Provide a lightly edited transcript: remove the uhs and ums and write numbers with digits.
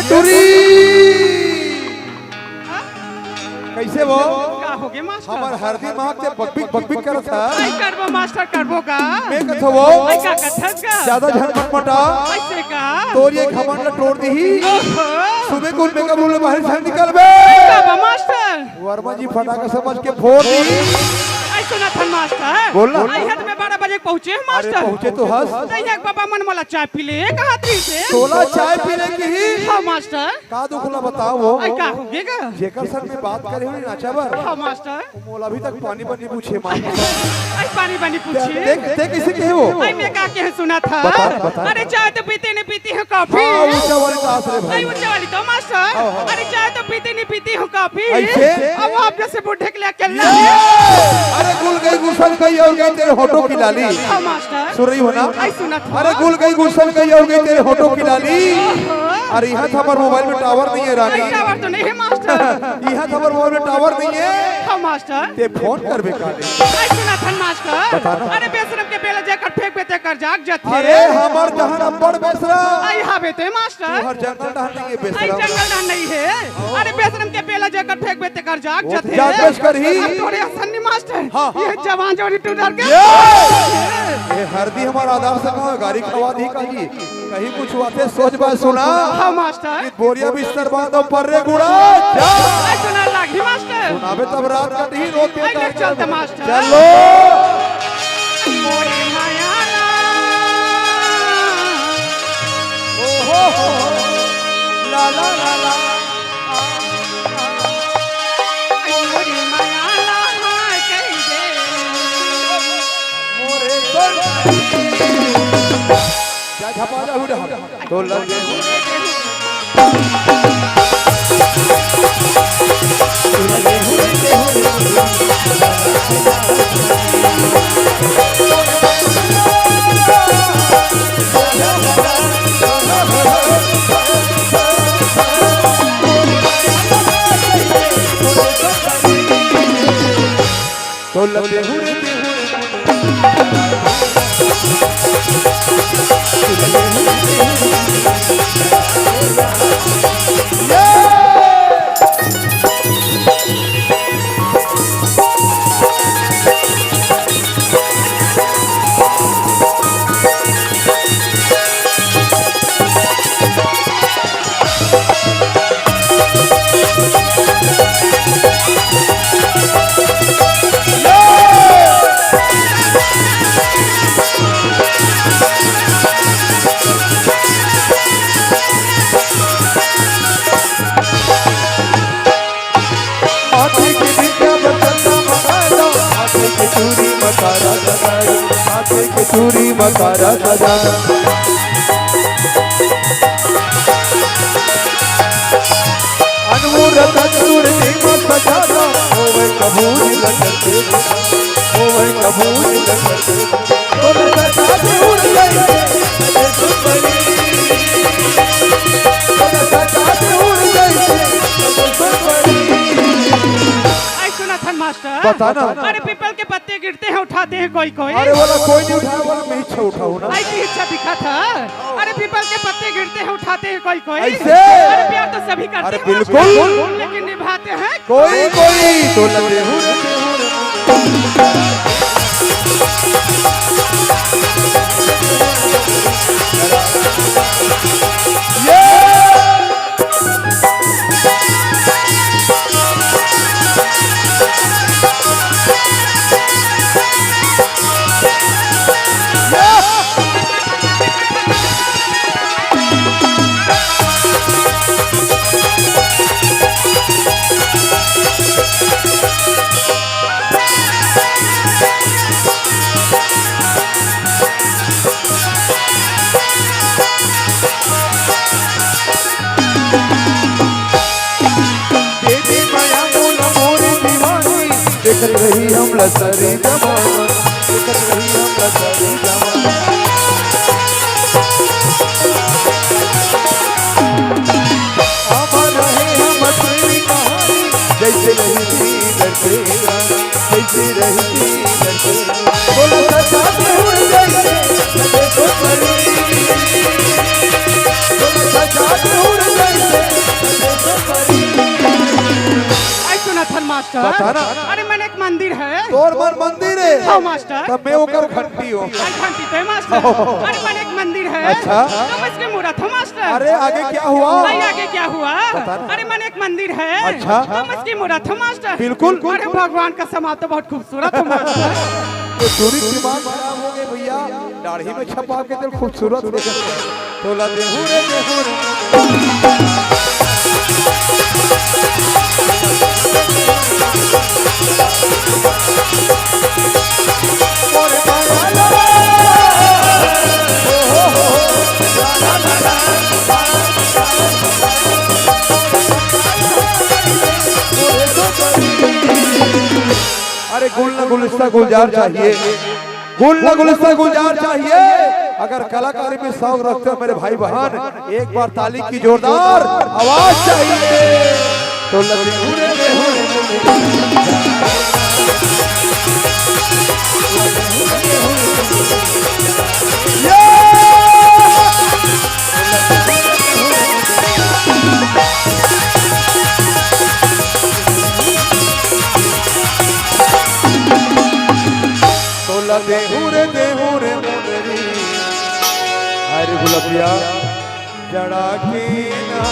टूरी कैसे वो का हो गया मास्टर हमार हरदी मां के बकबिक करत है आई करबो मास्टर करबो का मैं कथो वो आई का कथस का ज्यादा झटपट मटा ऐसे का तोर ये घमंड तोड़ दी ओहो सुबह को मेकअप रूम में बाहर से निकल बे का मास्टर वर्मा जी फटाका समझ के फोड़ दी आई सुना था मास्टर बोलना आई हद में 12 बजे पहुंचे अरे मास्टर पहुंचे तो हंस तैयार बाबा मन वाला चाय पी ले कहा थी से तोला चाय पीने की ही हां मास्टर का दुखला बताओ वो आई का हो गया जेकर सर में बात करे हुई नाचा बर हां मास्टर मोला अभी तक पानी पानी पूछे मां आई पानी पानी पूछिए देख किसे कहे वो आई मैं का के सुना था बता। अरे चाय तो पीते नहीं पीती हूं कॉफी हां ऊंचा वाली क्लास रे भाई नहीं ऊंचे वाली तो मास्टर अरे चाय तो पीती नहीं पीती हूं कॉफी ऐसे? अब आप जैसे बूढ़े के लिए अकेला अरे गुल गई गुसल गई और गई तेरे होठों की लाली हां मास्टर सुन रही हो ना आई सुना था अरे गुल गई गुसल गई और गई तेरे होठों की लाली अरे यहाँ था पर मोबाइल में टावर नहीं है रानी टावर तो नहीं है मास्टर यहाँ था पर मोबाइल में टावर नहीं है हां मास्टर ते फोन कर बेकाले आई सुना था मास्टर बताना। अरे बेशरम के बेला जाकर फेंक बेते कर जाग जाते अरे हमर जहां अब्बड़ बेसरा आई हावे तो मास्टर हर जंगल डहर नहीं है आई बेसरा जंगल ना नहीं है अरे बेशरम के बेला जाकर फेंक बेते कर जाग जाते जाग बेच कर ही अब थोड़े हसनी मास्टर हाँ। ये जवान जोड़ी टू डर के ये हरदी हमारा आधार से कहो गाड़ी खवा दी कहीं कहीं कुछ बातें सोच बात सुना हां मास्टर बोरिया बिस्तर बांधो पर रे गुड़ा जा आई सुना लागी मास्टर सुनाबे तब रात कट ही रोते आई ले चलते मास्टर चलो मोरे मायाला ओ हो ला ला ला ला मोरे मायाला हाय कह दे मोरे जा झपा जा उड़ तो लगे तो लगे हुए चूरी मकारा सजा अनमोल तंदूर दीमा सजाना ओवे कबूल लगते ओवे कबूल लगते ओवे सजा उड़ गई ये सुपरी ओवे सजा उड़ गई ये सुपरी आई सुना था मास्टर बताना अरे पीपल के पत्ते गिरते हैं उठाते हैं कोई कोई अरे वाला कोई नहीं उठाया वाला मैं इच्छा उठाऊं ना आई की इच्छा दिखा था अरे पीपल के पत्ते गिरते हैं उठाते हैं कोई कोई ऐसे? अरे प्यार तो सभी करते अरे हैं बिल्कुल। लेकिन निभाते हैं कोई कोई तो लगे हुए देख रही हम लसरी जमाना देख रही हम लसरी जमाना हमारा है हम तेरी कहानी जैसे रही थी लड़के जैसे रही थी लड़के बोला सचा उड़ गई देखो परी बोला सचा उड़ गई मास्टर बता ना। अरे मैंने एक मंदिर है तोर मन मंदिर है हाँ मास्टर तब मैं ओकर घंटी हो घंटी तो है मास्टर अरे मैंने एक मंदिर है अच्छा। तुम इसके मूर्त हो मास्टर अरे आगे क्या हुआ भाई आगे क्या हुआ बता ना। अरे मैंने एक मंदिर है अच्छा। तुम इसकी मूर्त हो मास्टर बिल्कुल। अरे भगवान का समाज तो बहुत खूबसूरत हो मास्टर तो दूरी दिमाग खराब हो गए भैया दाढ़ी में छपा के दिल खूबसूरत हो गया तो ला देहू रे अरे गुलना गुलस्ता गुलजार चाहिए गुलना गुलस्ता गुलजार चाहिए अगर कलाकारी में शौक रखते हो मेरे भाई बहन एक बार ताली की जोरदार आवाज चाहिए तो देहू रे मुंदरी अरे गुलबिया जड़ा की ना